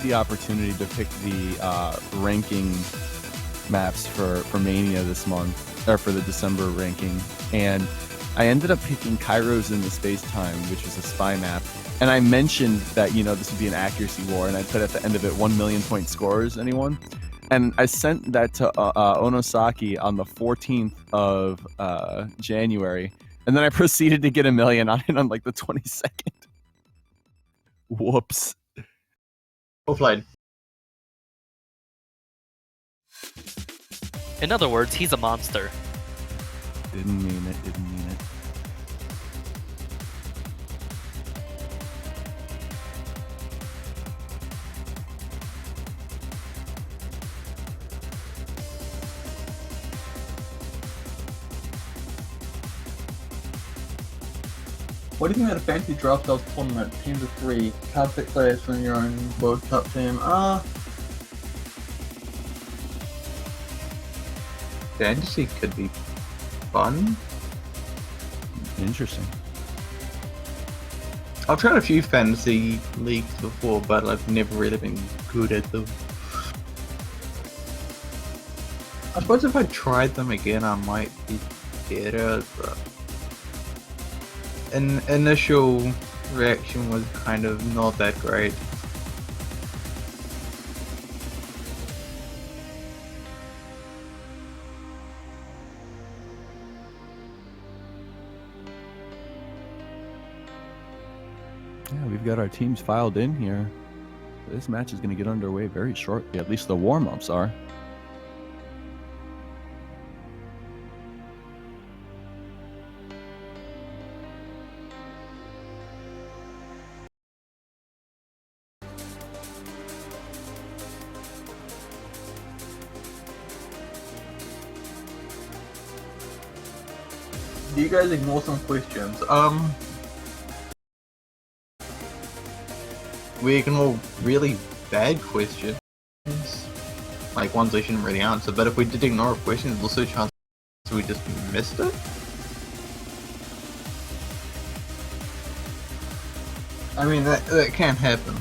the opportunity to pick the ranking maps for Mania this month, or for the December ranking, and I ended up picking Kairos in the Space-Time, which was a spy map. And I mentioned that, you know, this would be an accuracy war, and I put at the end of it 1 million point scores, anyone? And I sent that to Onosaki on the 14th of January, and then I proceeded to get 1 million on it on like the 22nd. Whoops. Well played. In other words, he's a monster. Didn't mean it, didn't mean it. What do you think of the fantasy draft style tournament? Teams of 3, can't pick players from your own World Cup team. Fantasy could be fun. Interesting. I've tried a few fantasy leagues before, but I've never really been good at them. I suppose if I tried them again, I might be better, but initial reaction was kind of not that great. Yeah, we've got our teams filed in here. This match is going to get underway very shortly. At least the warm-ups are. Do you guys ignore some questions? We ignore really bad questions, like ones we shouldn't really answer, but if we did ignore a question, there's also a chance we just missed it. I mean, that can happen.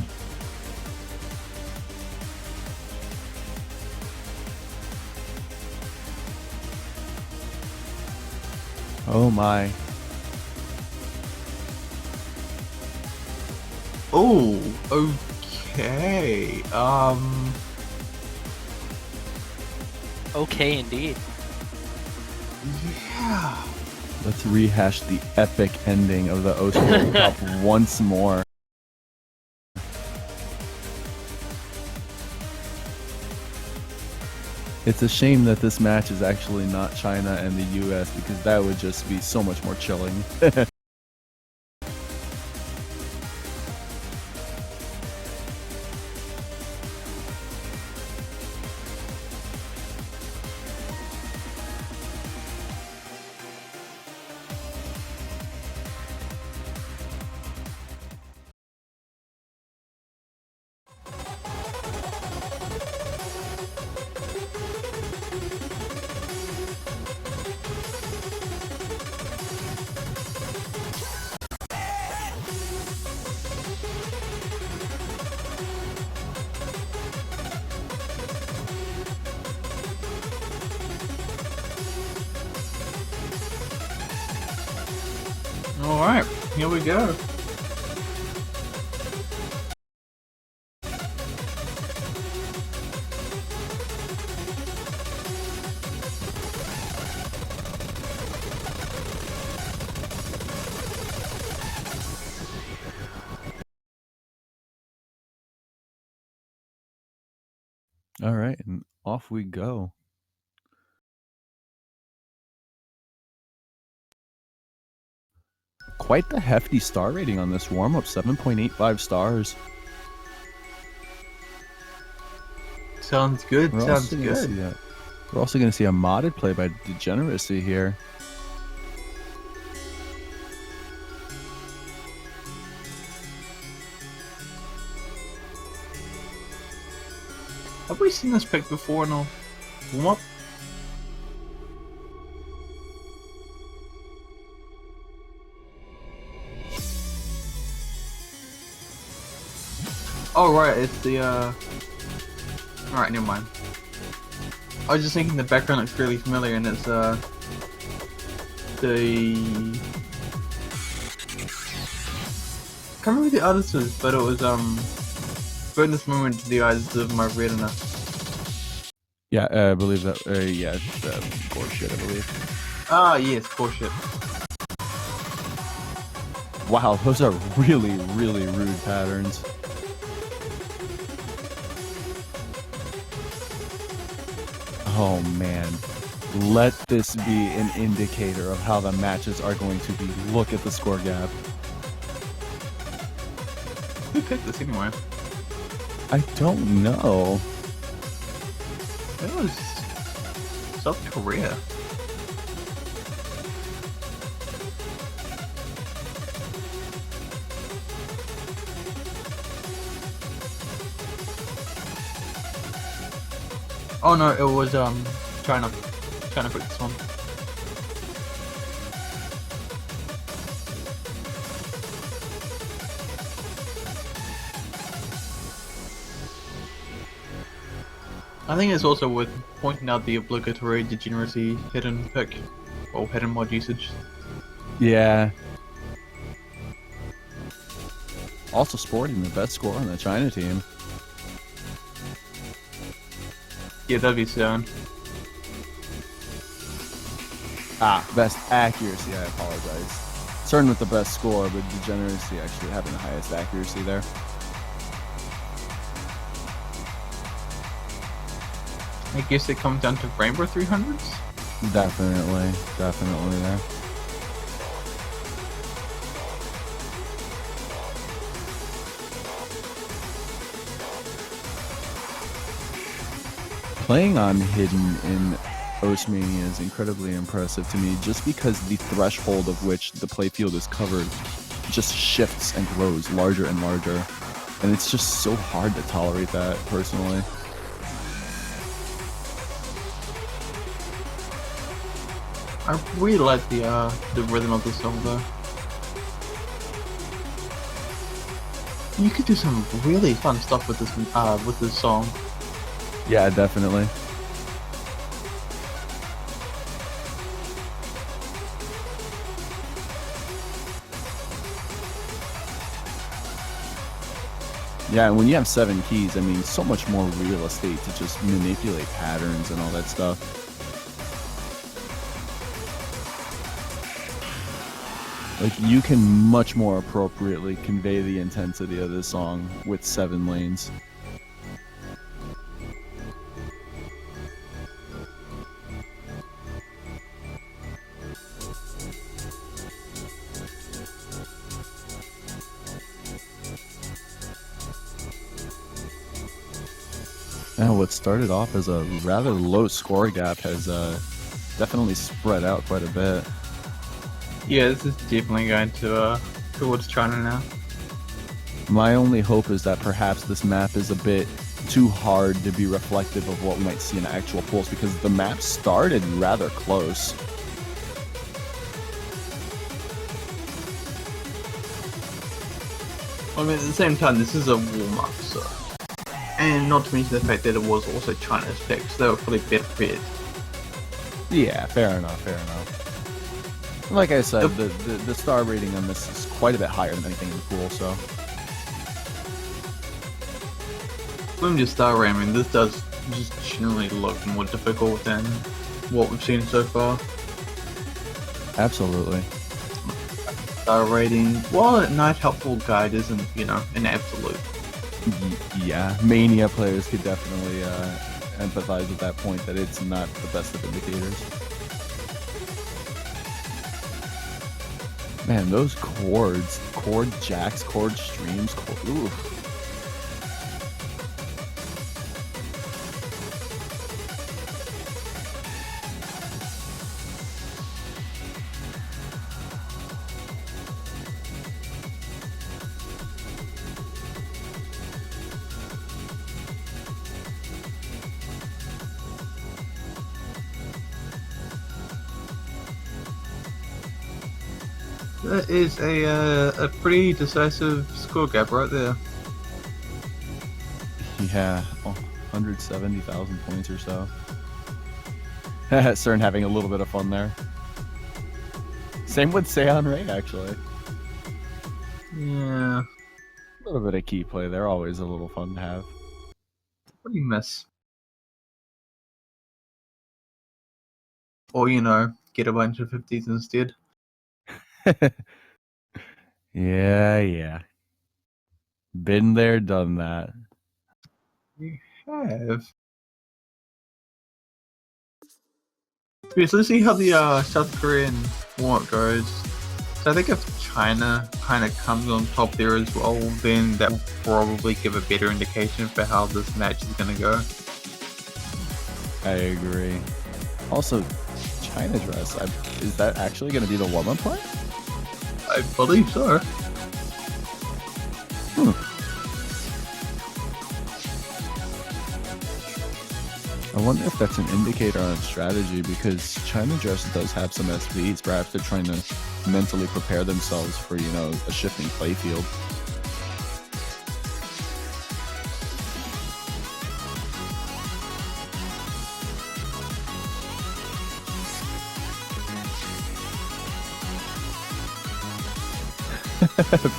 Oh my. Oh, okay. Okay, indeed. Yeah. Let's rehash the epic ending of the O2 World Cup once more. It's a shame that this match is actually not China and the US, because that would just be so much more chilling. Alright, here we go. All right, and off we go. Quite the hefty star rating on this warm-up, 7.85 stars. Sounds good, sounds good. We're also going to see a modded play by Degeneracy here. Have we seen this pick before? No. What? Oh right, it's the Alright, never mind. I was just thinking the background looks really familiar, and it's the can't remember who the artist is, but it was burn this moment to the eyes of my retina. Yeah, I believe that. Yeah, gore shit, I believe. Ah yes, bullshit. Wow, those are really, really rude patterns. Oh man, let this be an indicator of how the matches are going to be. Look at the score gap. Who picked this anyway? I don't know. It was South Korea. Oh no, it was China. China picked this one. I think it's also worth pointing out the obligatory degeneracy hidden pick, or hidden mod usage. Yeah. Also sporting the best score on the China team. Yeah, that'd be sound. Best accuracy, I apologize. Starting with the best score, but degeneracy actually having the highest accuracy there. I guess it comes down to Rainbow 300s? Definitely there. Playing on Hidden in Mania is incredibly impressive to me, just because the threshold of which the playfield is covered just shifts and grows larger and larger, and it's just so hard to tolerate that personally. I really like the rhythm of the song though. You could do some really fun stuff with this song. Yeah, definitely. Yeah, and when you have 7 keys, I mean, so much more real estate to just manipulate patterns and all that stuff. Like, you can much more appropriately convey the intensity of this song with 7 lanes. And what started off as a rather low score gap has definitely spread out quite a bit. Yeah, this is definitely going to towards China now. My only hope is that perhaps this map is a bit too hard to be reflective of what we might see in actual pools, because the map started rather close. I mean, at the same time, this is a warm-up, so... And not to mention the fact that it was also China's pick, so they were probably better prepared. Yeah, fair enough. Like I said, the star rating on this is quite a bit higher than anything in the pool, so... Let me just start ramming. This does just generally look more difficult than what we've seen so far. Absolutely. Star rating, while a nice helpful guide isn't, you know, an absolute. Yeah, Mania players could definitely empathize with that point, that it's not the best of indicators. Man, those chords, chord jacks, chord streams, ooh. That is a pretty decisive score gap right there. Yeah, 170,000 points or so. Starting having a little bit of fun there. Same with Seon Ray, actually. Yeah, A little bit of key play there, always a little fun to have. what do you miss? Or, you know, get a bunch of 50s instead. Yeah. Been there, done that. You have. Yeah, so let's see how the South Korean war goes. So I think if China kind of comes on top there as well, then that will probably give a better indication for how this match is going to go. I agree. Also, China dress, is that actually going to be the warm-up play? I believe so. I wonder if that's an indicator on its strategy, because China dress does have some SVs. Perhaps they're trying to mentally prepare themselves for, you know, a shifting playfield.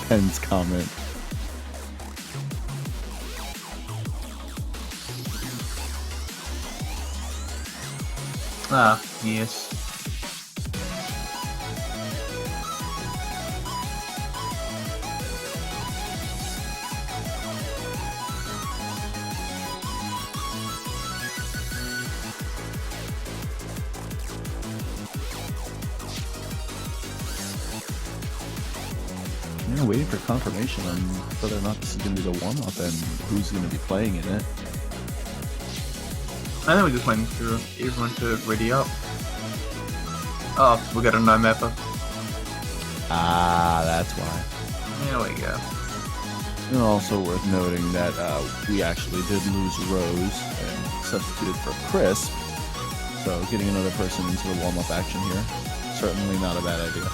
Penn's comment. Ah, yes. Yeah, waiting for confirmation on whether or not this is going to be the warm-up and who's going to be playing in it. I think we're just waiting for everyone to ready up. Oh, we got a no mapper. Ah, that's why. There we go. And also worth noting that we actually did lose Rose and substituted for Crisp. So getting another person into the warm-up action here, certainly not a bad idea.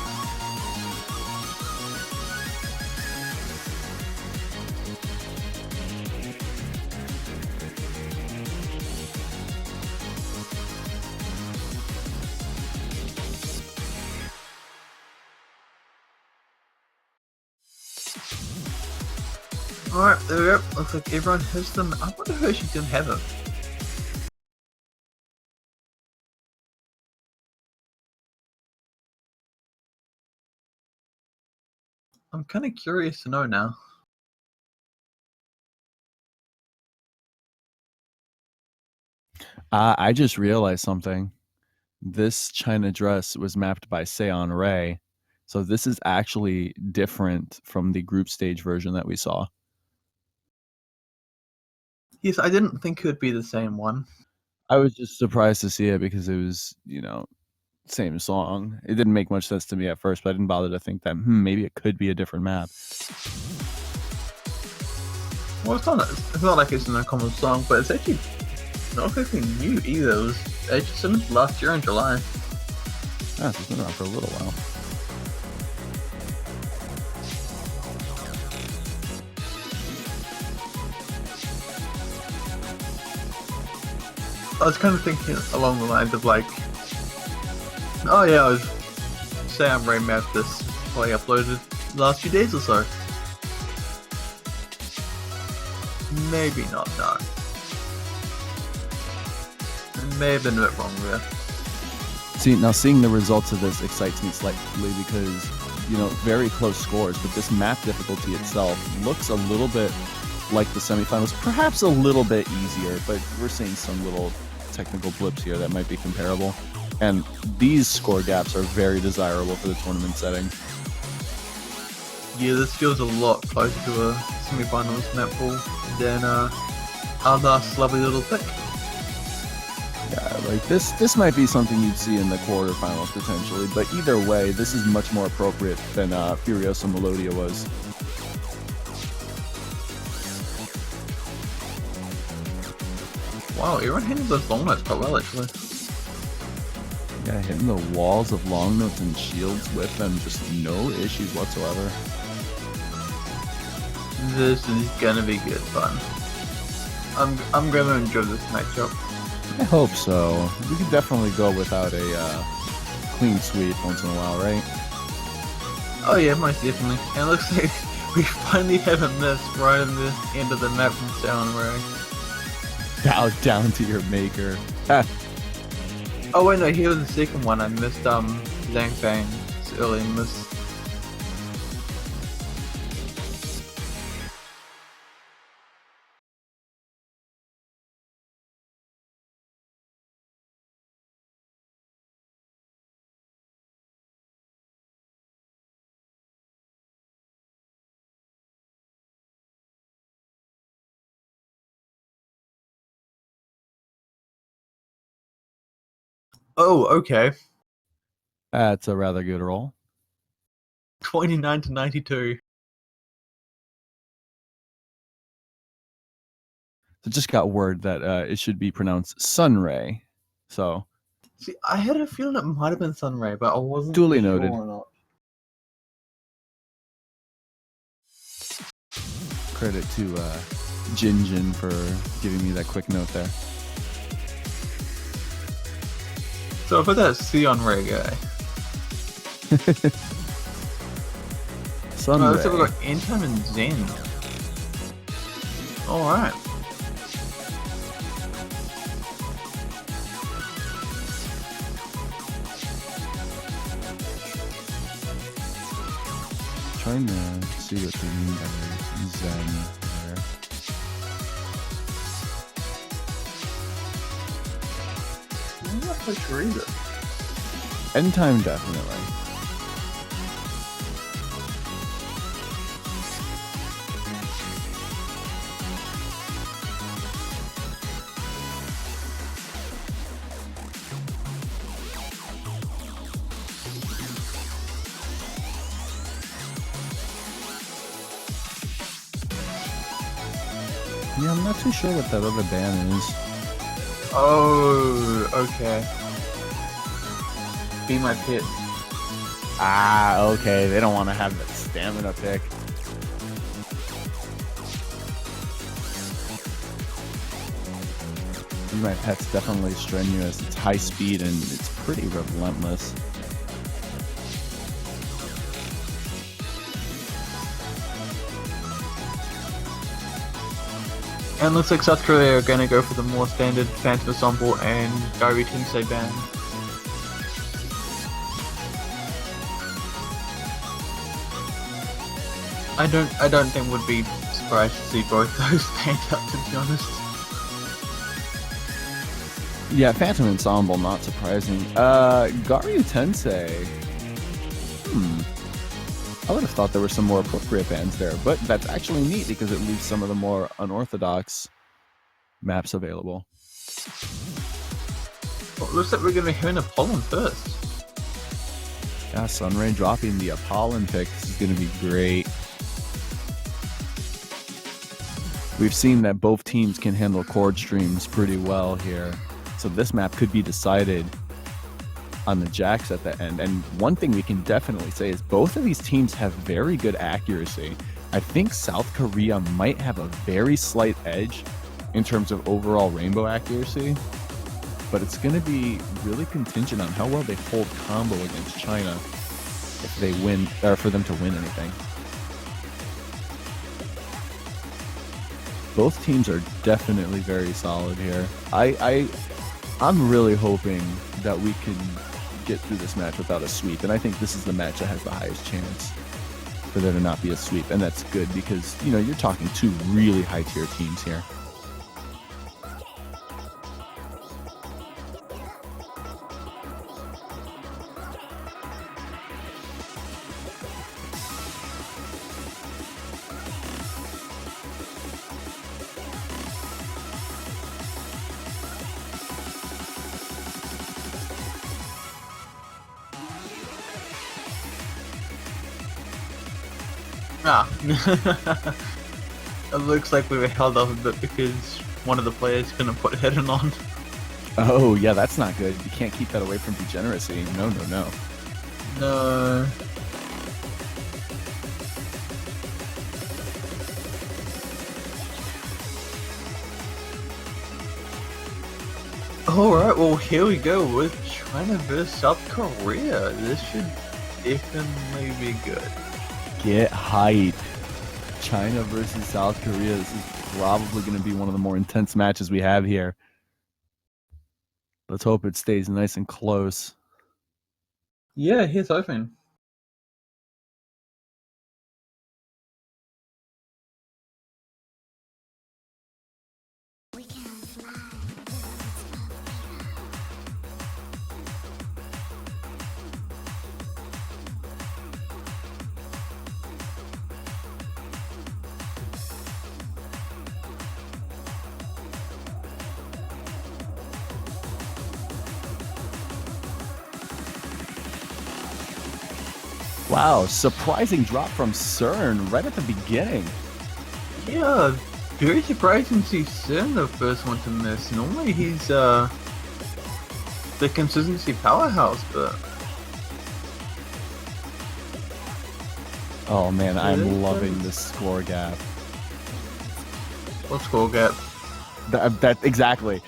Alright, there we go. Looks like everyone has them. I wonder who actually didn't have it. I'm kind of curious to know now. I just realized something. This China dress was mapped by Seon Ray, so this is actually different from the group stage version that we saw. Yes, I didn't think it would be the same one. I was just surprised to see it because it was, you know, same song. It didn't make much sense to me at first, but I didn't bother to think that maybe it could be a different map. Well, it's not like it's an uncommon song, but it's actually not exactly new either. It was actually submitted last year in July. Ah, so it's been around for a little while. I was kind of thinking along the lines of like, oh yeah, I was Sam Ray mapped this play uploaded the last few days or so. Maybe not, no. May have been a bit wrong there. See, now seeing the results of this excites me slightly because, you know, very close scores, but this map difficulty itself looks a little bit like the semifinals, perhaps a little bit easier, but we're seeing some little technical blips here that might be comparable. And these score gaps are very desirable for the tournament setting. Yeah, this feels a lot closer to a semi-finals map pool than our last lovely little pick. Yeah, like this might be something you'd see in the quarterfinals potentially, but either way, this is much more appropriate than Furiosa Melodia was. Wow, everyone handled those long notes quite well actually. Yeah, hitting the walls of long notes and shields with them, just no issues whatsoever. This is gonna be good fun. I'm gonna enjoy this matchup. I hope so. We could definitely go without a clean sweep once in a while, right? Oh yeah, most definitely. And it looks like we finally have a miss right in the end of the map from Soundray. Bow down to your maker. Ah, Oh wait, no, here was the second one. I missed Lang Fang's early miss. Oh, okay. that's a rather good roll. 29 to 92. So just got word that it should be pronounced Sunray. So See, I had a feeling it might have been Sunray, but I wasn't Duly sure noted. or not. credit to Jinjin for giving me that quick note there. So I put that Sion Ray guy. Sunray. Looks like we got Entime and Zen. Alright. Trying to see what they mean by Zen there. I'm not quite sure either. End time, definitely. Yeah, I'm not too sure what that other ban is. Oh, okay. Be my pit. Ah, okay. They don't want to have that stamina pick. Be My Pet's definitely strenuous. It's high speed and it's pretty relentless. And looks like South Korea are going to go for the more standard Phantom Ensemble and Gary Tensei ban. I don't think would be surprised to see both those banned up, to be honest. Yeah, Phantom Ensemble, not surprising. Garyu Tensei. I would have thought there were some more appropriate bans there, but that's actually neat because it leaves some of the more unorthodox maps available. Well, looks like we're going to be having Apollon first. Yeah, Sunray dropping the Apollon pick. This is going to be great. We've seen that both teams can handle chord streams pretty well here. So this map could be decided on the jacks at the end. And one thing we can definitely say is both of these teams have very good accuracy. I think South Korea might have a very slight edge in terms of overall rainbow accuracy, but it's going to be really contingent on how well they hold combo against China if they win, or for them to win anything. Both teams are definitely very solid here. I'm really hoping that we can get through this match without a sweep, and I think this is the match that has the highest chance for there to not be a sweep, and that's good because, you know, you're talking two really high-tier teams here. Ah. It looks like we were held up a bit because one of the players couldn't put hidden on. Oh, yeah, that's not good. You can't keep that away from degeneracy. No, no, no. No. Alright, well here we go with China versus South Korea. This should definitely be good. Get hype. China versus South Korea. This is probably going to be one of the more intense matches we have here. Let's hope it stays nice and close. Yeah, here's hoping. Wow, surprising drop from CERN right at the beginning. Yeah, very surprising to see Sin the first one to miss. Normally he's the consistency powerhouse, but Oh man, I'm loving this score gap. what score gap? That exactly.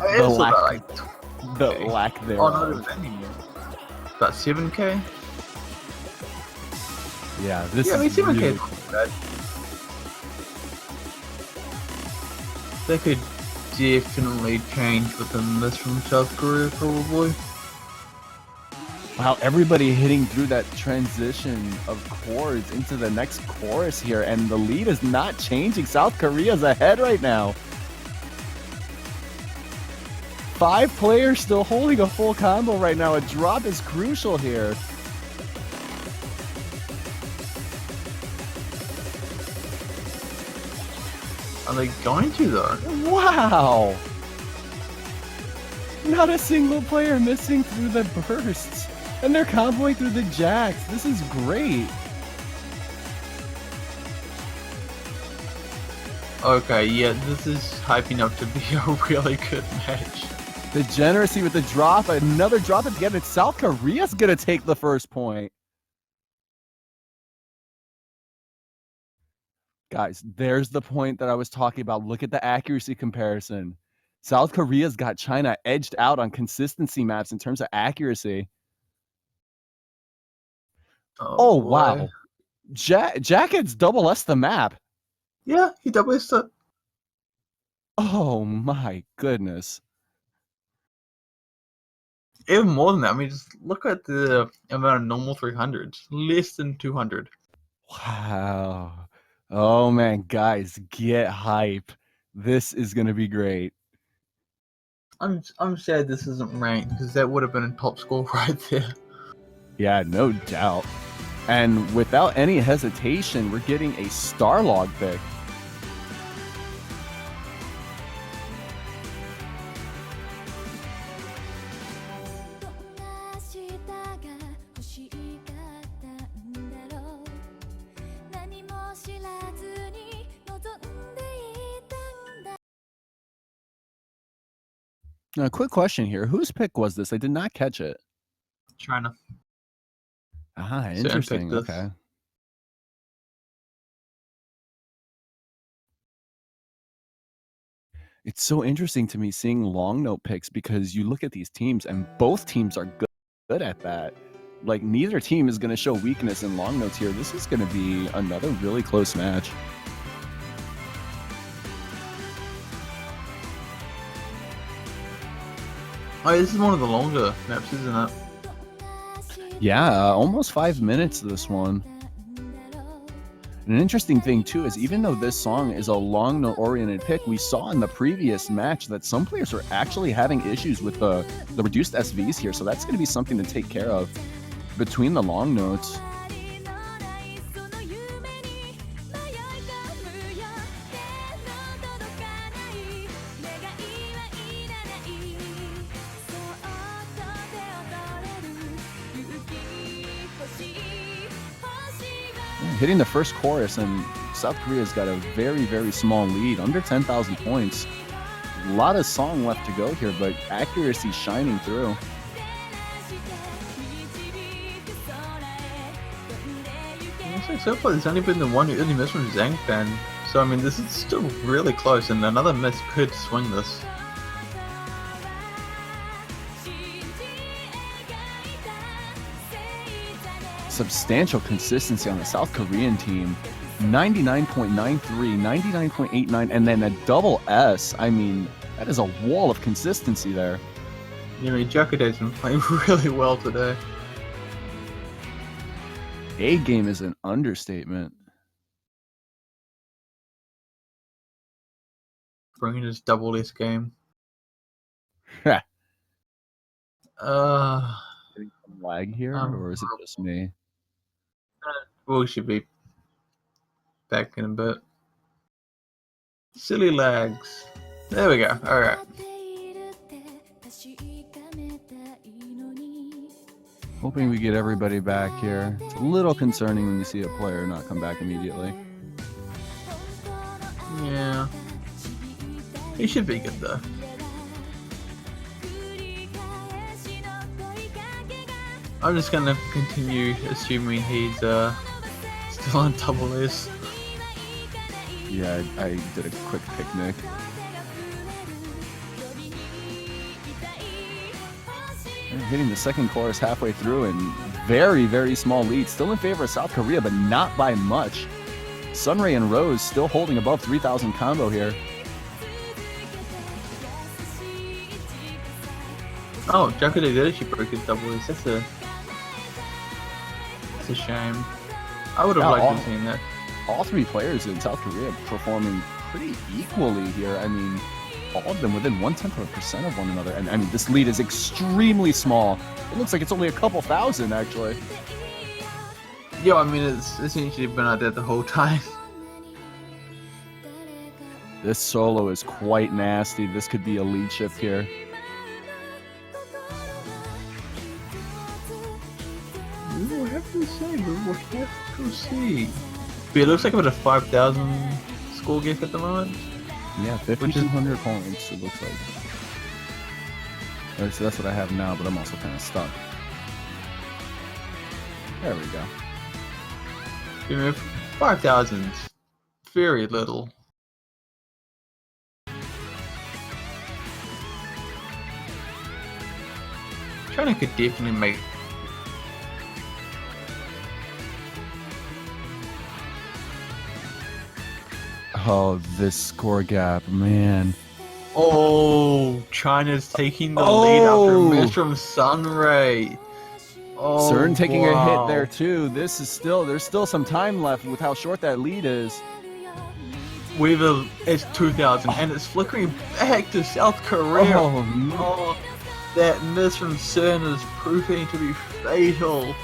It's lack- about like The Okay. lack there. oh no, it's anymore. About 7k? Yeah, this Yeah, I mean is 7k really is not bad. They could definitely change with a miss from South Korea, probably. Wow, everybody hitting through that transition of chords into the next chorus here, and the lead is not changing. South Korea's ahead right now. 5 players still holding a full combo right now. A drop is crucial here. Are they going to though? Wow! Not a single player missing through the bursts. And they're comboing through the jacks. This is great. Okay, yeah, this is hyping up to be a really good match. Degeneracy with the drop. Another drop at the end. And South Korea's going to take the first point. Guys, there's the point that I was talking about. Look at the accuracy comparison. South Korea's got China edged out on consistency maps in terms of accuracy. Oh, boy. wow. Jacket's double S the map. Yeah, he double it. Oh my goodness. Even more than that, I mean, just look at the amount of normal 300s. Less than 200. Wow. Oh man, guys, get hype. This is gonna be great. I'm sad this isn't ranked, because that would have been a top score right there. Yeah, no doubt. And without any hesitation, we're getting a Starlog pick. Now, a quick question here. Whose pick was this? I did not catch it. China. Ah, Sam interesting. picked this. Okay. It's so interesting to me seeing long note picks because you look at these teams and both teams are good at that. Like neither team is going to show weakness in long notes here. This is going to be another really close match. Oh, this is one of the longer maps, isn't it? Yeah, almost 5 minutes this one. And an interesting thing too is even though this song is a long note oriented pick, we saw in the previous match that some players are actually having issues with the reduced SVs here. So that's going to be something to take care of between the long notes. Hitting the first chorus, and South Korea's got a very, very small lead, under 10,000 points. A lot of song left to go here, but accuracy shining through. Looks like so far there's only been the one who only missed from Zhang Fan. So I mean, this is still really close, and another miss could swing this. substantial consistency on the South Korean team. 99.93, 99.89, and then a double S. I mean, that is a wall of consistency there. You know, Jakude's been playing really well today. A game is an understatement. Bringing us double this game. Heh. Getting some lag here, or is it just me? We should be back in a bit. Silly lags. There we go. All right. Hoping we get everybody back here. It's a little concerning when you see a player not come back immediately. Yeah. He should be good though. I'm just gonna continue assuming he's still on double S. Yeah, I did a quick picnic. And hitting the second chorus halfway through and very, very small lead. Still in favor of South Korea, but not by much. Sunray and Rose still holding above 3,000 combo here. Oh, Jakude did actually break his double S. That's a shame. I would have liked to have seen that. All three players in South Korea performing pretty equally here. I mean, all of them within 0.1% of one another. And I mean, this lead is extremely small. It looks like it's only a couple thousand, actually. Yeah, I mean, it's essentially been out there the whole time. This solo is quite nasty. This could be a lead shift here. We will have to see. We will have to see. But it looks like about a 5,000 score gift at the moment. Yeah, 5,200 points, it looks like. Alright, so that's what I have now, but I'm also kind of stuck. There we go. You know, 5,000's very little. China could definitely make. Oh, this score gap, man. Oh, China's taking the lead after a miss from Sunray. Oh, CERN taking a hit there too. This is there's still some time left with how short that lead is. It's 2,000 and it's flickering back to South Korea. Oh, no. Oh, that miss from CERN is proving to be fatal.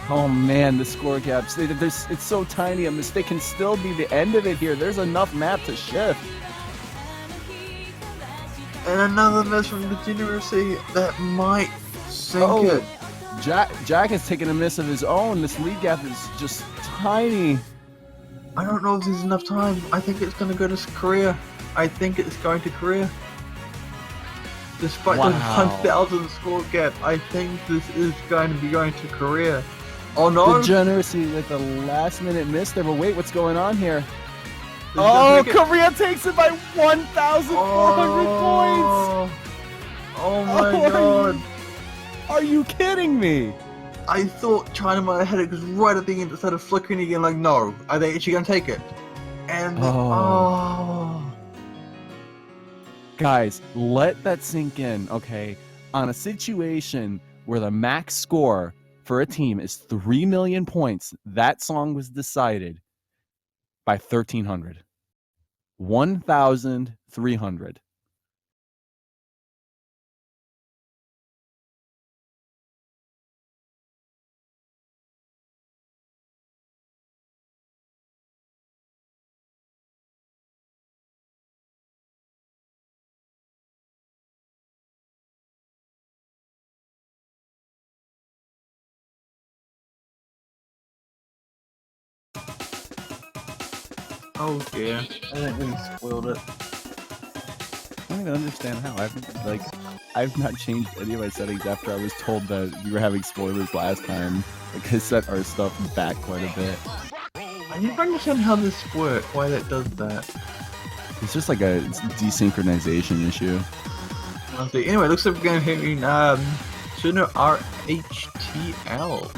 Oh man, the score gaps. It's so tiny. A mistake can still be the end of it here. There's enough map to shift. And another miss from the Degeneracy that might sink it. Jack has taken a miss of his own. This lead gap is just tiny. I don't know if there's enough time. I think it's going to go to Korea. I think it's going to Korea. Despite the 1,000 score gap, I think this is going to be going to Korea. Oh no! Degeneracy with a last-minute miss there, but wait, what's going on here? Oh, Korea takes it by 1,400 points! Oh my god! Are you kidding me? I thought China might have had it because right at the end it started flickering again. Like, no, are they actually gonna take it? And guys, let that sink in, okay? On a situation where the max score for a team is 3 million points, that song was decided by 1,300. 1,300. oh dear, I think we spoiled it. I don't even understand how. I've not changed any of my settings after I was told that we were having spoilers last time. Like, I set our stuff back quite a bit. I never understand how this works, why that does that. It's just like a desynchronization issue. Honestly, anyway, looks like we're going to hit Suno RHTL.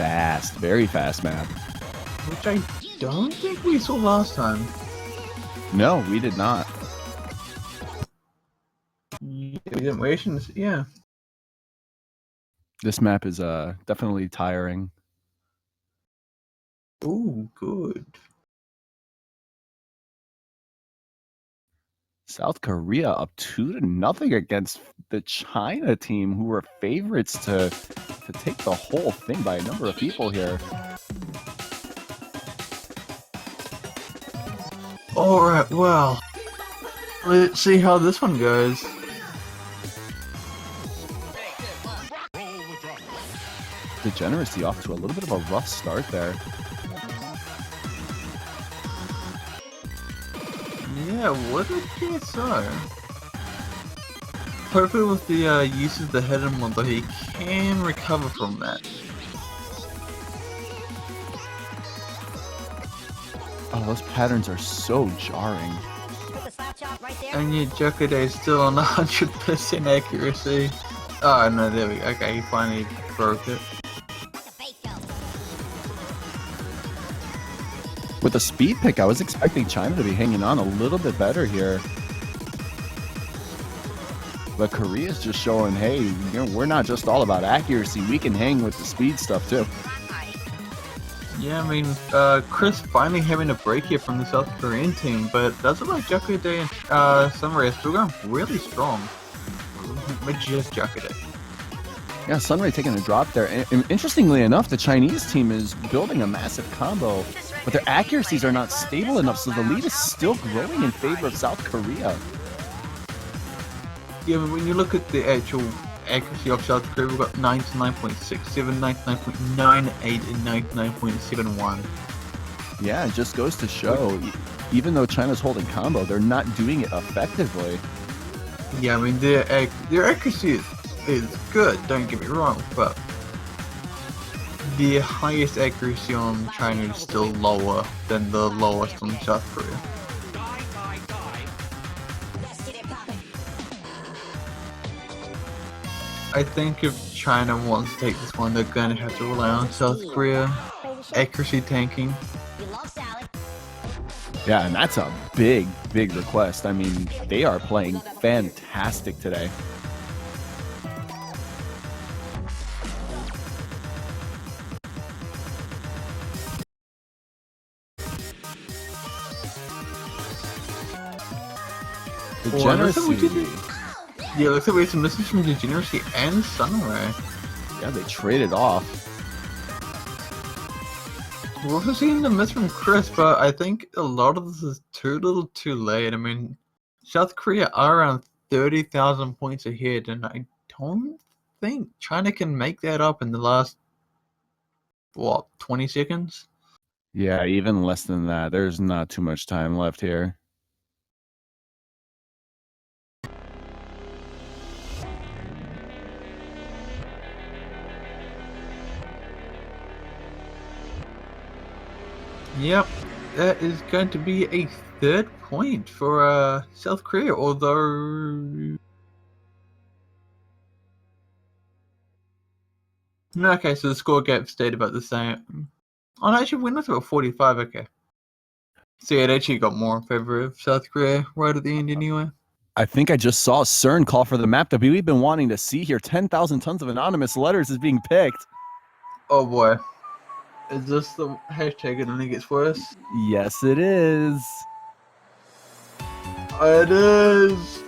fast, very fast map. Which I don't think we saw last time. No, we did not. Yeah, we didn't wait and yeah. This map is definitely tiring. Ooh, good. South Korea up 2-0 against the China team, who were favorites to take the whole thing by a number of people here. Alright, well. Let's see how this one goes. Degeneracy off to a little bit of a rough start there. Yeah, what a GSO. Hopefully with the use of the hidden one, though, he can recover from that. Oh, those patterns are so jarring. And yet Joker is still on 100% accuracy. Oh no, there we go. Okay, he finally broke it. With a speed pick, I was expecting China to be hanging on a little bit better here. But Korea's just showing, hey, you know, we're not just all about accuracy. We can hang with the speed stuff too. Yeah, I mean, Chris finally having a break here from the South Korean team, but it does look like Jakude and Sunray are still going really strong. With just Jakude. Yeah, Sunray taking a drop there. And interestingly enough, the Chinese team is building a massive combo, but their accuracies are not stable enough, so the lead is still growing in favor of South Korea. Yeah, but when you look at the actual accuracy of South Korea, we've got 99.67, 99.98, and 99.71. Yeah, it just goes to show, even though China's holding combo, they're not doing it effectively. Yeah, I mean, their accuracy is good, don't get me wrong, but the highest accuracy on China is still lower than the lowest on South Korea. I think if China wants to take this one, they're going to have to rely on South Korea accuracy tanking. Yeah, and that's a big, big request. I mean, they are playing fantastic today. Degeneracy. Yeah, looks like we have some misses from Degeneracy and Sunray. Yeah, they traded off. We're also seeing the miss from Chris, but I think a lot of this is too little too late. I mean, South Korea are around 30,000 points ahead, and I don't think China can make that up in the last, what, 20 seconds? Yeah, even less than that. There's not too much time left here. Yep, that is going to be a third point for South Korea, although... Okay, so the score gap stayed about the same. Oh no, actually, we're not about 45, okay. So yeah, it actually got more in favor of South Korea right at the end anyway. I think I just saw CERN call for the map that we've been wanting to see here. 10,000 tons of anonymous letters is being picked. Oh boy. Is this the hashtag it only gets worse? Yes, it is. It is!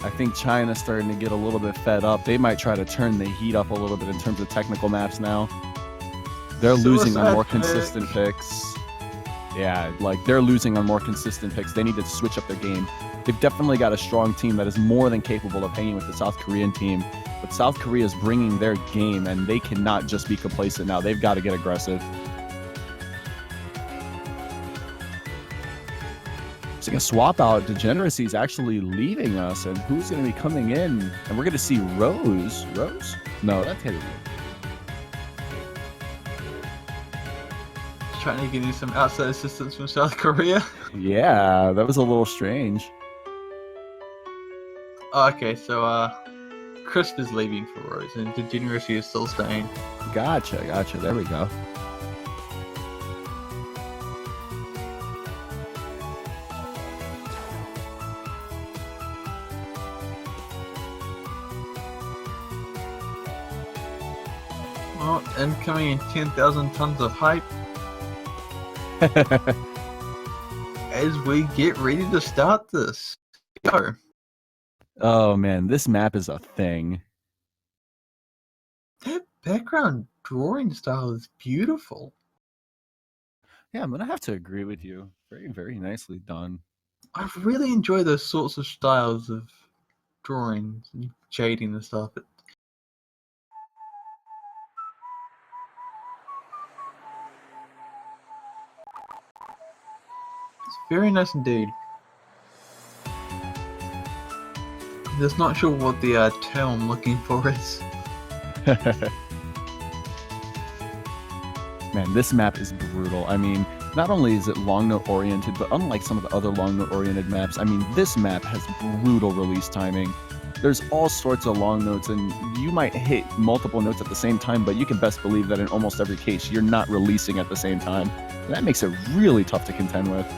I think China's starting to get a little bit fed up. They might try to turn the heat up a little bit in terms of technical maps now. They're losing on more consistent picks. Yeah, like they're losing on more consistent picks. They need to switch up their game. They've definitely got a strong team that is more than capable of hanging with the South Korean team. But South Korea is bringing their game, and they cannot just be complacent now. They've got to get aggressive. So a swap out. Degeneracy is actually leaving us, and who's going to be coming in? And we're going to see Rose. Rose? No, that's Haley. Trying to get you some outside assistance from South Korea. Yeah, that was a little strange. Okay, so Crisp is leaving for Rose, and Degeneracy is still staying. Gotcha. There we go. Well, incoming in 10,000 tons of hype as we get ready to start this. Go. Oh man, this map is a thing. That background drawing style is beautiful. Yeah, I'm gonna have to agree with you. Very nicely done. I really enjoy those sorts of styles of drawings and shading and stuff. It's very nice indeed. Just not sure what the term I'm looking for is. Man, this map is brutal. I mean, not only is it long note oriented, but unlike some of the other long note oriented maps, I mean, this map has brutal release timing. There's all sorts of long notes, and you might hit multiple notes at the same time, but you can best believe that in almost every case, you're not releasing at the same time. And that makes it really tough to contend with.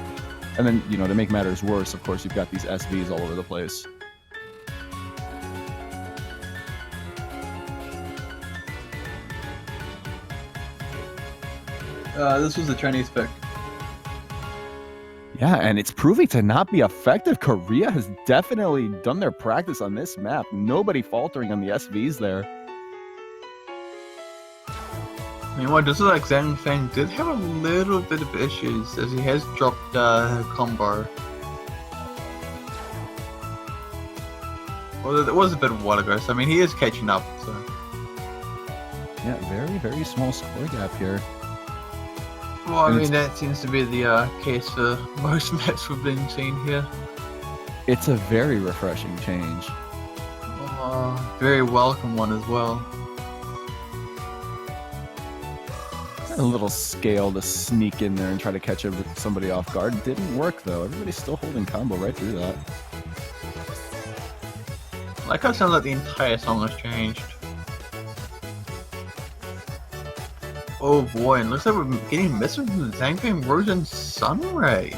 And then, you know, to make matters worse, of course, you've got these SVs all over the place. This was a Chinese pick. Yeah, and it's proving to not be effective. Korea has definitely done their practice on this map. Nobody faltering on the SVs there. Meanwhile, just like Zhang Feng did have a little bit of issues as he has dropped her combo. Well, it was a bit of a while ago, so I mean, he is catching up, so. Yeah, very small score gap here. Well, I And mean, that seems to be the case for most maps we've been seeing here. It's a very refreshing change. Very welcome one as well. A little scale to sneak in there and try to catch somebody off guard. It didn't work though. Everybody's still holding combo right through that. Like how it sounds like the entire song has changed. Oh boy, and looks like we're getting misses from Zhang Feng, Rose, and Sunray.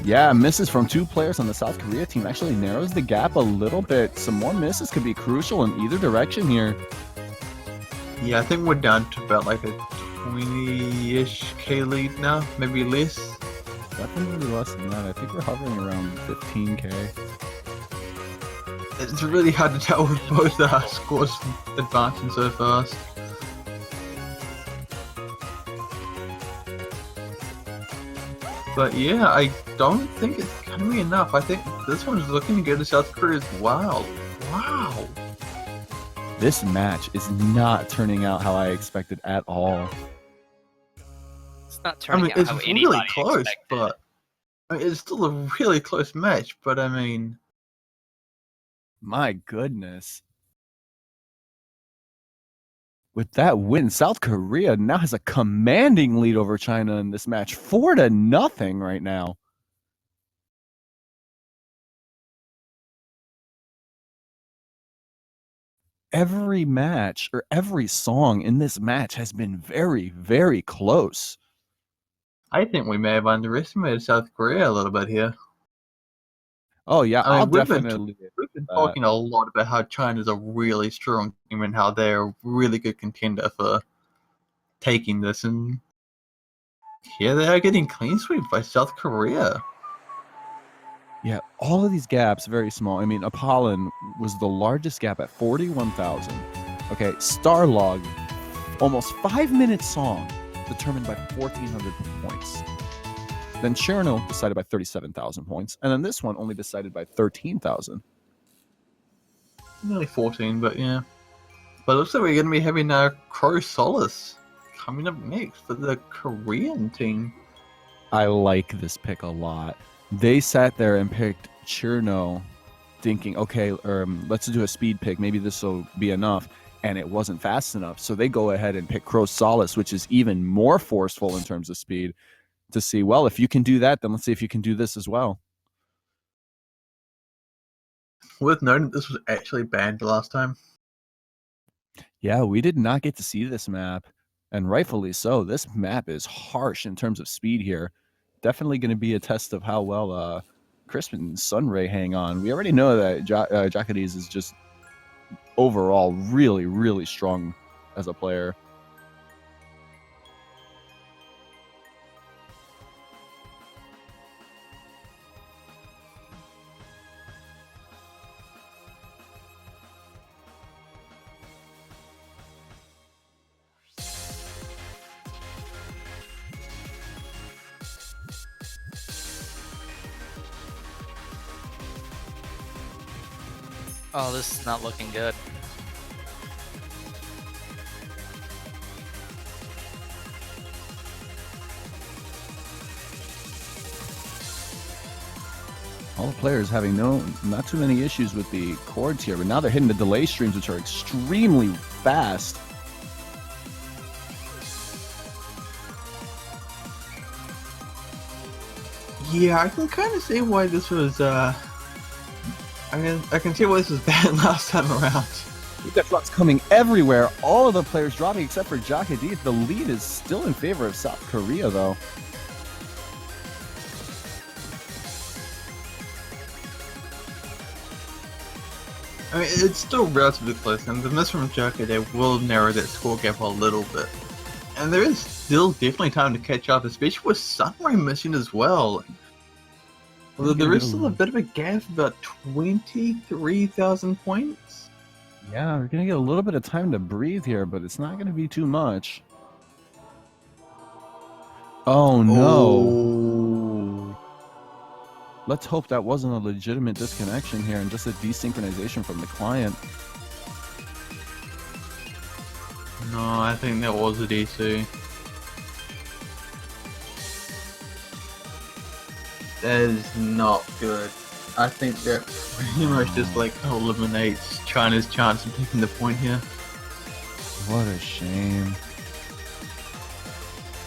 Yeah, misses from two players on the South Korea team actually narrows the gap a little bit. Some more misses could be crucial in either direction here. Yeah, I think we're down to about like a 20-ish K lead now, maybe less. Definitely less than that. I think we're hovering around 15K. It's really hard to tell with both scores advancing so fast. But yeah, I don't think it's gonna be enough. I think this one's looking to go to South Korea as well. Wow. This match is not turning out how I expected at all. It's not I turning mean, out it's how really anybody close, expected. but I mean, it's still a really close match. But I mean, My goodness. With that win, South Korea now has a commanding lead over China in this match. 4-0 right now. Every match or every song in this match has been very close. I think we may have underestimated South Korea a little bit here. Oh yeah, I mean, I'll we've been definitely talking a lot about how China's a really strong team and how they're a really good contender for taking this, and here they are getting clean sweep by South Korea. Yeah, all of these gaps very small. I mean, Apollon was the largest gap at 41,000. Okay, Starlog, almost 5-minute song, determined by 1,400 points. Then Cherno decided by 37,000 points, and then this one only decided by 13,000. Nearly 14, but yeah. But it looks like we're going to be having Crow Solace coming up next for the Korean team. I like this pick a lot. They sat there and picked Cherno, thinking, okay, let's do a speed pick. Maybe this will be enough. And it wasn't fast enough. So they go ahead and pick Crow Solace, which is even more forceful in terms of speed, to see, well, if you can do that, then let's see if you can do this as well. Worth noting, this was actually banned last time. Yeah, we did not get to see this map, and rightfully so. This map is harsh in terms of speed here. Definitely going to be a test of how well Crisp and Sunray hang on. We already know that Jacques is just overall really, really strong as a player. Oh, this is not looking good. All the players having not too many issues with the chords here, but now they're hitting the delay streams, which are extremely fast. Yeah, I can kind of see why this was. I can see why this was banned last time around. We've got flux coming everywhere. All of the players dropping except for Jacques. The lead is still in favor of South Korea, though. I mean, it's still relatively close, and the miss from Joker there will narrow that score gap a little bit. And there is still definitely time to catch up, especially with Sunray missing as well. Although there is still a bit of a gap of about 23,000 points. Yeah, we're going to get a little bit of time to breathe here, but it's not going to be too much. Oh, no. Oh. Let's hope that wasn't a legitimate disconnection here and just a desynchronization from the client. No, I think that was a DC. That is not good. I think that pretty much just like eliminates China's chance of taking the point here. What a shame.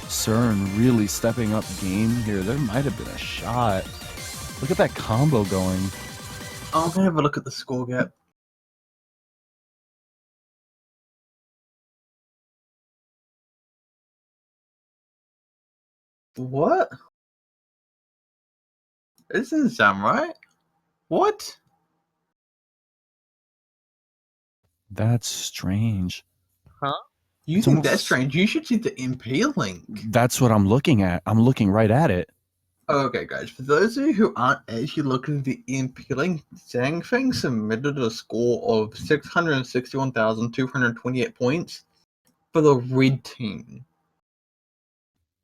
CERN really stepping up game here. There might have been a shot. Look at that combo going. I'm gonna have a look at the score gap. What? This doesn't sound right. What? That's strange. Huh? You It's think almost- that's strange? You should see the MP link. That's what I'm looking at. I'm looking right at it. Okay, guys, for those of you who aren't actually looking at the MP link, Zhang submitted a score of 661,228 points for the red team.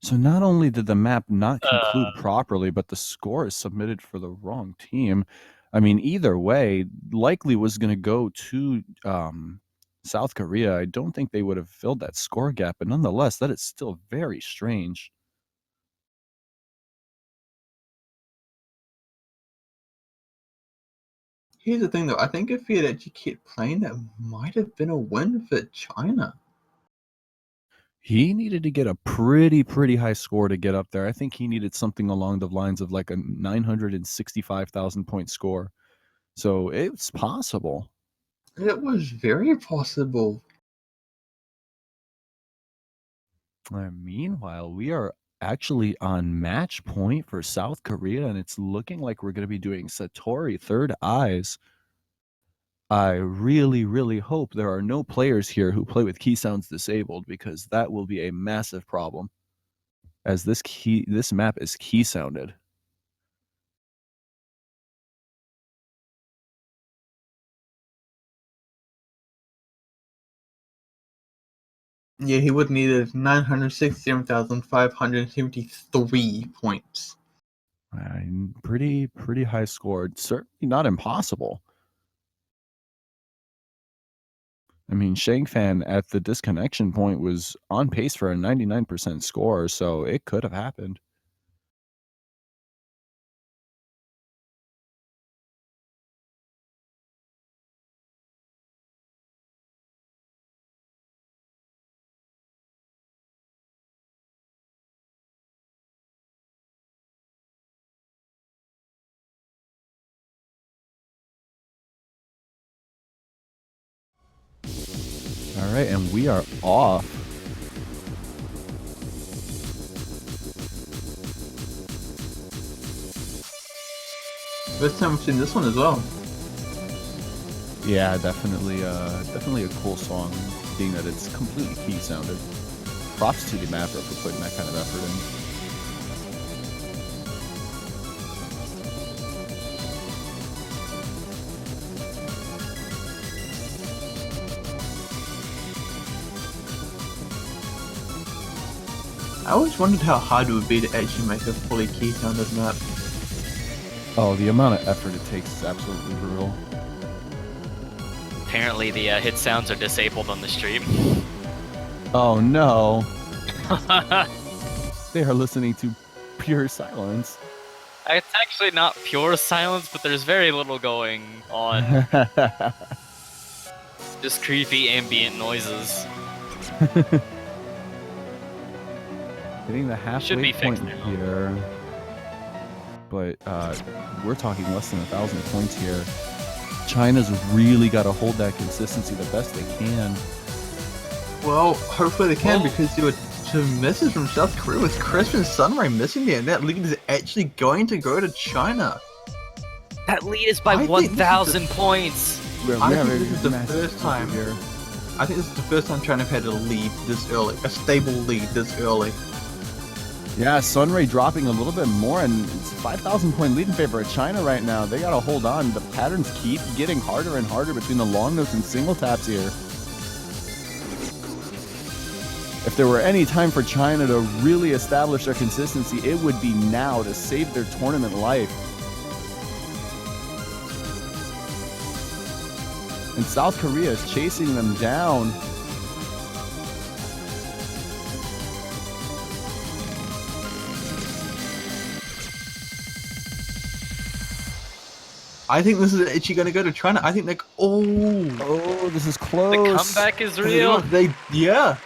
So not only did the map not conclude properly, but the score is submitted for the wrong team. I mean, either way, likely was going to go to South Korea. I don't think they would have filled that score gap, but nonetheless, that is still very strange. Here's the thing, though. I think if he had actually kept playing, that might have been a win for China. He needed to get a pretty high score to get up there. I think he needed something along the lines of like a 965,000 point score. So it's possible. It was very possible. Meanwhile, we are actually on match point for South Korea, and it's looking like we're going to be doing Satori Third Eyes. I really hope there are no players here who play with key sounds disabled, because that will be a massive problem, as this map is key sounded. Yeah, he would have needed 967,573 points. Pretty high score. Certainly not impossible. I mean, Shangfan at the disconnection point was on pace for a 99% score, so it could have happened. right, and we are off. First time I've seen this one as well. Yeah, definitely a cool song, being that it's completely key sounded. Props to the mapper for putting that kind of effort in. I always wondered how hard it would be to actually make a fully key sounded map. Oh, the amount of effort it takes is absolutely brutal. Apparently the hit sounds are disabled on the stream. Oh no, they are listening to pure silence. It's actually not pure silence, but there's very little going on. Just creepy ambient noises. Hitting the Should halfway be point fixed now. here, but we're talking less than 1,000 points here. China's really got to hold that consistency the best they can. Well, hopefully they can, Well- because there were two misses from South Korea with Crisp and Sunray missing there, and that lead is actually going to go to China. That lead is I by think this is 1,000 points. I think this is the first time. I think this is the first time China have had a lead this early, a stable lead this early. Yeah, Sunray dropping a little bit more, and it's a 5,000 point lead in favor of China right now. They got to hold on. The patterns keep getting harder and harder between the long notes and single taps here. If there were any time for China to really establish their consistency, it would be now to save their tournament life. And South Korea is chasing them down. I think this is actually going to go to China. I think Oh, this is The close. comeback is you know real. what,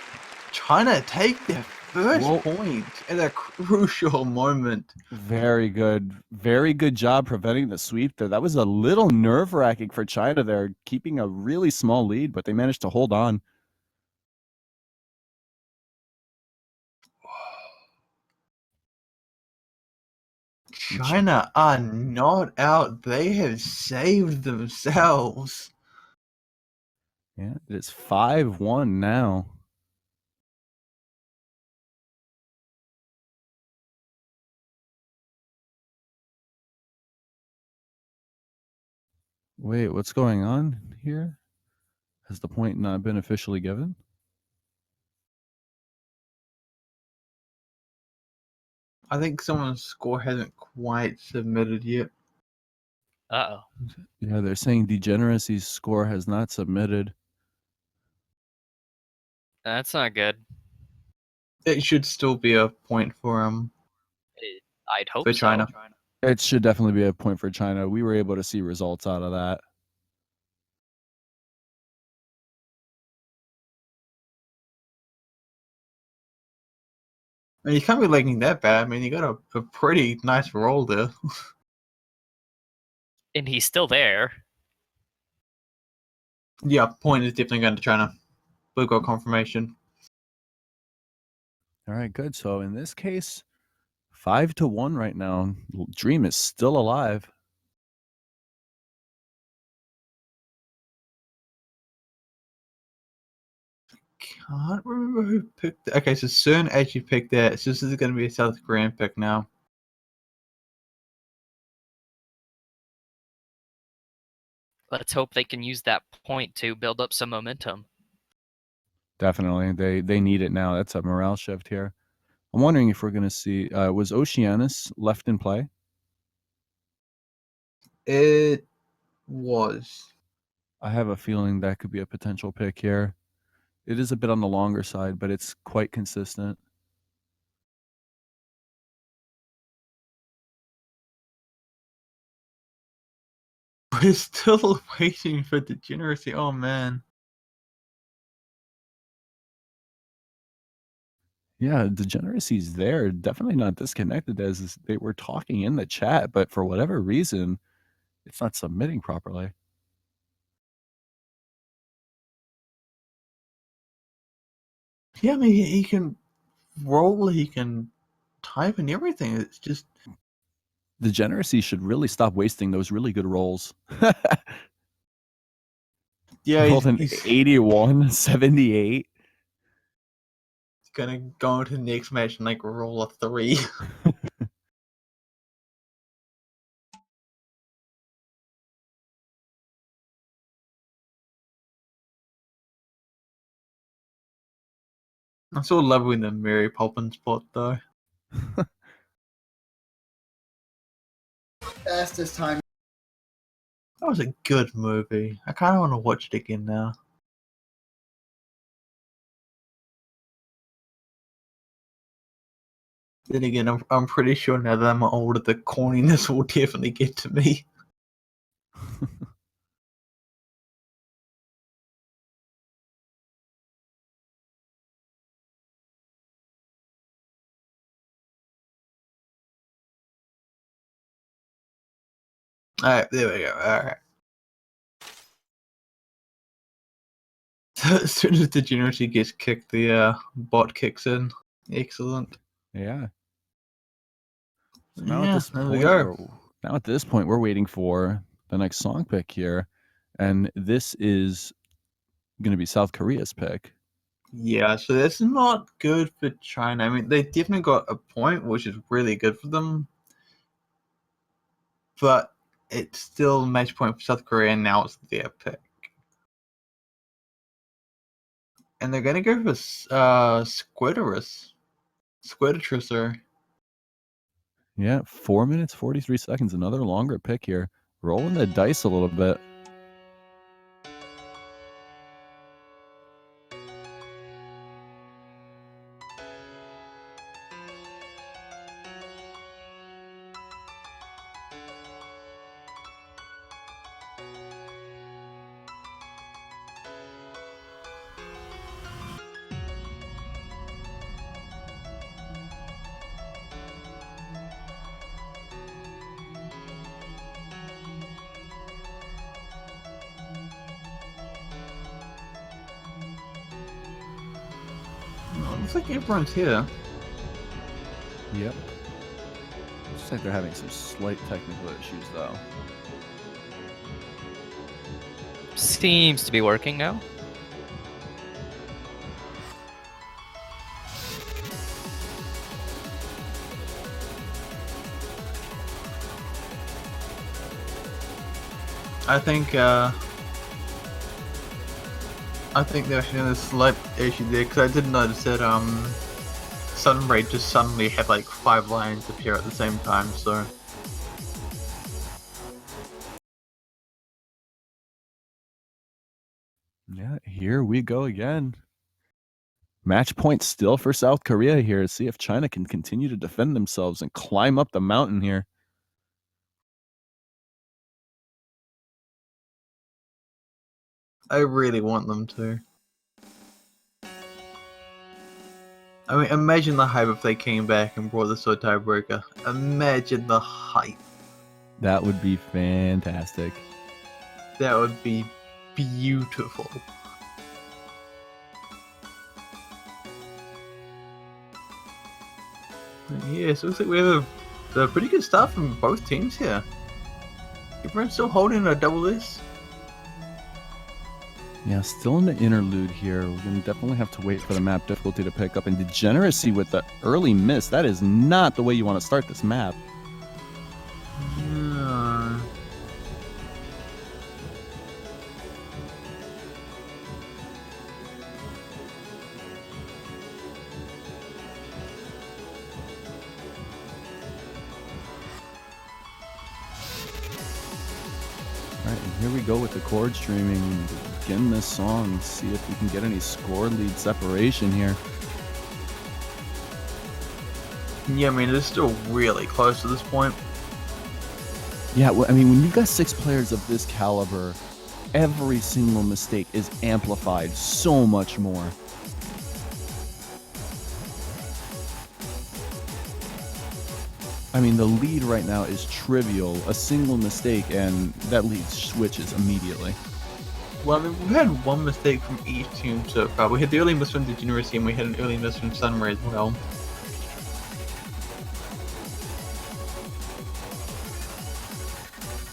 China take their first Whoa. point at a crucial moment. Very good. Very good job preventing the sweep there. That was a little nerve-wracking for China there, keeping a really small lead, but they managed to hold on. China are not out. They have saved themselves. Yeah, it's 5-1 now. Wait, what's going on here? Has the point not been officially given? I think someone's score hasn't quite submitted yet. Uh-oh. Yeah, they're saying Degeneracy's score has not submitted. That's not good. It should still be a point for I'd hope for so. China. It should definitely be a point for China. We were able to see results out of that. And you can't be lagging that bad. I mean, you got a pretty nice roll there. And he's still there. Yeah, point is definitely going to China. We've got confirmation. All right, good. So in this case, 5-1 right now. Dream is still alive. Can't remember who picked that. Okay, so CERN actually picked that. So this is going to be a South Korean pick now. Let's hope they can use that point to build up some momentum. Definitely. They need it now. That's a morale shift here. I'm wondering if we're going to see, was Oceanus left in play? It was. I have a feeling that could be a potential pick here. It is a bit on the longer side, but it's quite consistent. We're still waiting for Degeneracy. Oh, man. Yeah, Degeneracy's there. Definitely not disconnected as they were talking in the chat, but for whatever reason, it's not submitting properly. Yeah, I mean, he can roll, he can type and everything. It's just Degeneracy should really stop wasting those really good rolls. yeah, Rolled an he's 81, 78. gonna go into the next match and like roll a 3. I'm still loving the Mary Poppins spot though. Fastest time. That was a good movie. I kind of want to watch it again now. Then again, I'm pretty sure now that I'm older, the corniness will definitely get to me. Alright, there we go. Alright. As soon as Degeneracy gets kicked, the bot kicks in. Excellent. Yeah. So Yeah, there we go. now at this point, we're waiting for the next song pick here. And this is going to be South Korea's pick. Yeah, so that's not good for China. I mean, they definitely got a point, which is really good for them. But it's still a match point for South Korea, and now it's their pick. And they're going to go for Squirterus. Squirtruser. Yeah, 4 minutes, 43 seconds. Another longer pick here. Rolling the dice a little bit. Oh, looks like everyone's here. Yep. Looks like they're having some slight technical issues, though. Seems to be working now. I think they're actually in a slight issue there, because I did notice that Sunray just suddenly had like 5 lines appear at the same time, so Yeah, here we go again. Match point still for South Korea here to see if China can continue to defend themselves and climb up the mountain here. I really want them to. I mean, imagine the hype if they came back and brought this to a tiebreaker. Imagine the hype. That would be fantastic. That would be beautiful. Yeah, so it looks like we have a pretty good start from both teams here. Everyone's still holding a double S. Yeah, still in the interlude here. We're going to definitely have to wait for the map difficulty to pick up. And Degeneracy with the early miss. That is not the way you want to start this map. Yeah. Alright, and here we go with the chord streaming. Begin this song. See if we can get any score lead separation here. Yeah, I mean, it's still really close to this point. Yeah, well, I mean, when you've got 6 players of this caliber, every single mistake is amplified so much more. I mean, the lead right now is trivial. A single mistake and that lead switches immediately. Well, I mean, we had one mistake from each team so far. We had the early miss from Degeneracy, and we had an early miss from Sunray as well.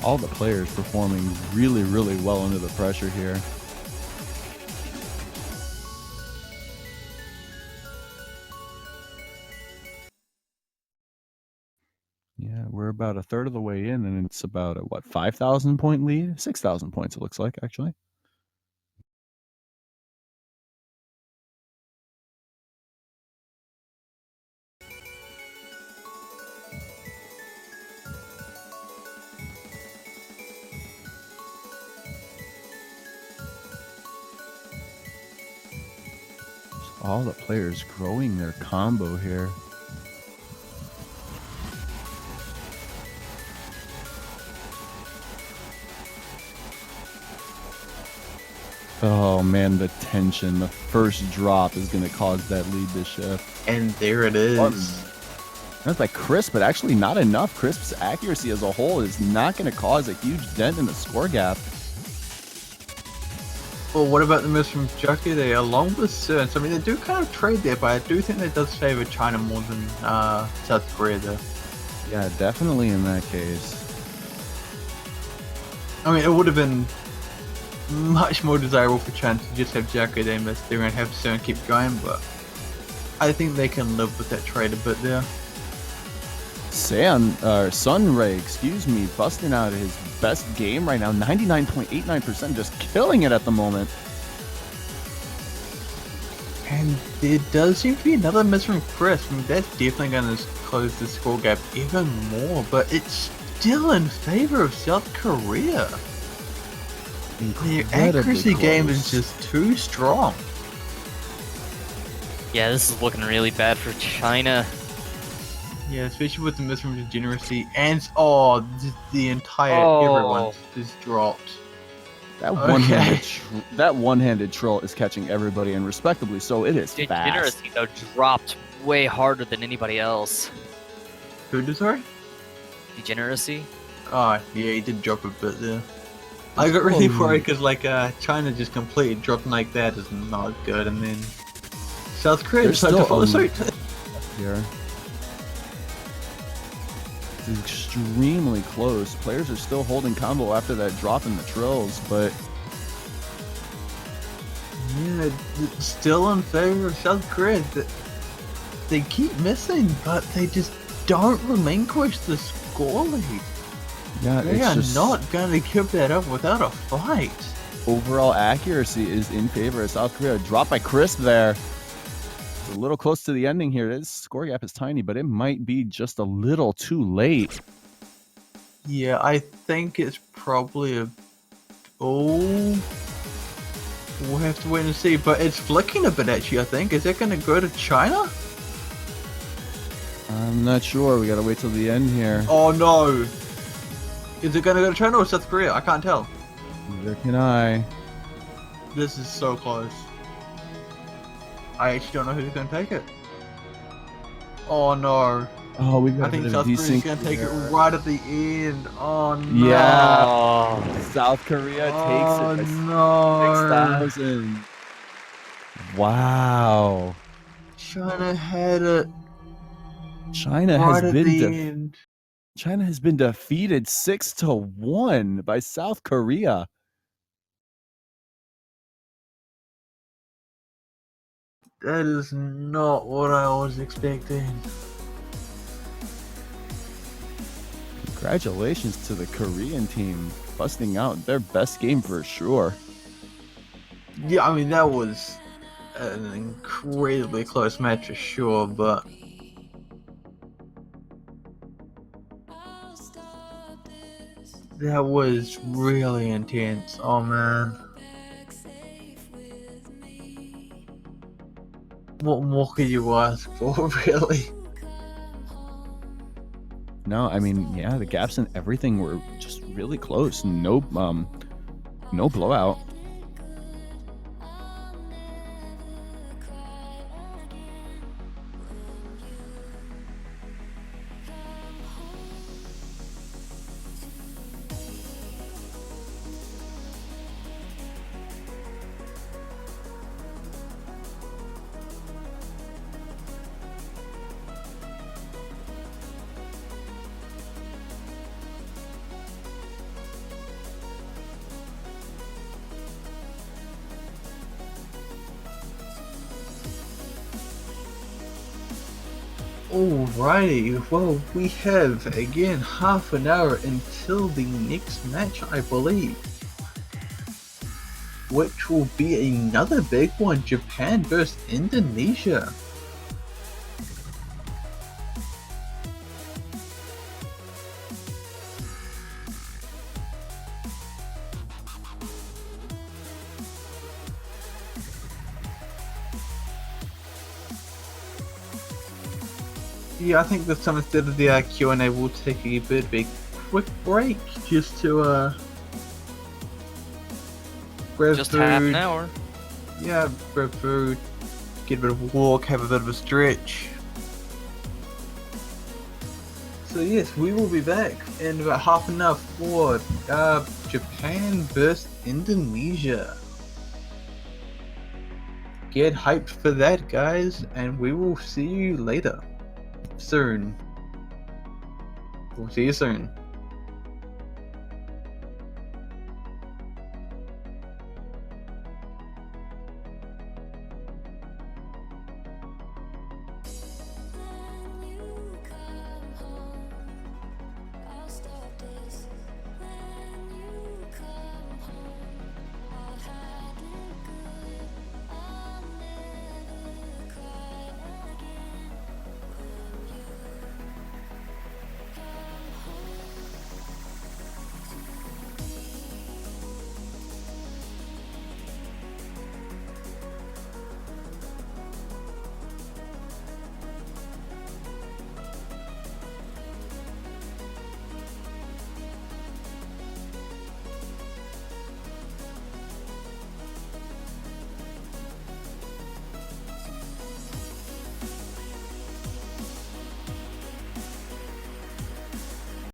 All the players performing really, really well under the pressure here. Yeah, we're about a third of the way in, and it's about a, what, 5,000 point lead? 6,000 points, it looks like, actually. All the players growing their combo here. Oh man, the tension. The first drop is going to cause that lead to shift. And there it is. That's like Crisp, but actually not enough. Crisp's accuracy as a whole is not going to cause a huge dent in the score gap. Well, what about the miss from Jackie there, along with Cerns? I mean, they do kind of trade there, but I do think that does favor China more than South Korea there. Yeah, definitely in that case. I mean, it would have been much more desirable for China to just have Jackie there miss there and have Cern keep going, but I think they can live with that trade a bit there. Sunray, excuse me, busting out his best game right now, 99.89%, just killing it at the moment. And there does seem to be another miss from Chris. I mean, that's definitely going to close the score gap even more, but it's still in favor of South Korea. The accuracy game is just too strong. Yeah, this is looking really bad for China. Yeah, especially with the miss from Degeneracy and the entire everyone just dropped. That one-handed troll is catching everybody, and respectably so. It is fast. Degeneracy though dropped way harder than anybody else. Who did, sorry? Degeneracy. Oh, yeah, he did drop a bit there. I got really worried because China just completely dropping like that is not good, and then South Korea decided to follow suit. Here. It's extremely close. Players are still holding combo after that drop in the trills, but yeah, it's still in favor of South Korea. They keep missing, but they just don't relinquish the score lead. yeah, They are not going to give that up without a fight. overall accuracy is in favor of South Korea. Drop by Crisp there. A little close to the ending here. This score gap is tiny, but it might be just a little too late. Yeah, I think it's probably a... Oh... We'll have to wait and see, but it's flicking a bit actually, I think. Is it going to go to China? I'm not sure. We gotta wait till the end here. Oh no! Is it going to go to China or South Korea? I can't tell. Neither can I. This is so close. I actually don't know who's going to take it. Oh no. Oh, we've got I think a South bit of Korea's desync going to take it here. right at the end. Oh no. Yeah. South Korea takes it. no. 6,000. Wow. China had it China right has at been the end. China has been defeated 6-1 by South Korea. That is not what I was expecting. Congratulations to the Korean team, busting out their best game for sure. Yeah, I mean, that was an incredibly close match for sure, but that was really intense. Oh man. What more could you ask for, really? No, I mean, yeah, the gaps and everything were just really close. No blowout. Alrighty, well, we have again half an hour until the next match, I believe, which will be another big one, Japan versus Indonesia. Yeah, I think this time instead of the Q&A, we'll take a bit of a quick break just to grab Just food. half an hour. Yeah, grab food, get a bit of a walk, have a bit of a stretch. So yes, we will be back in about half an hour for Japan versus Indonesia. Get hyped for that, guys, and we will see you later. Soon. We'll see you soon.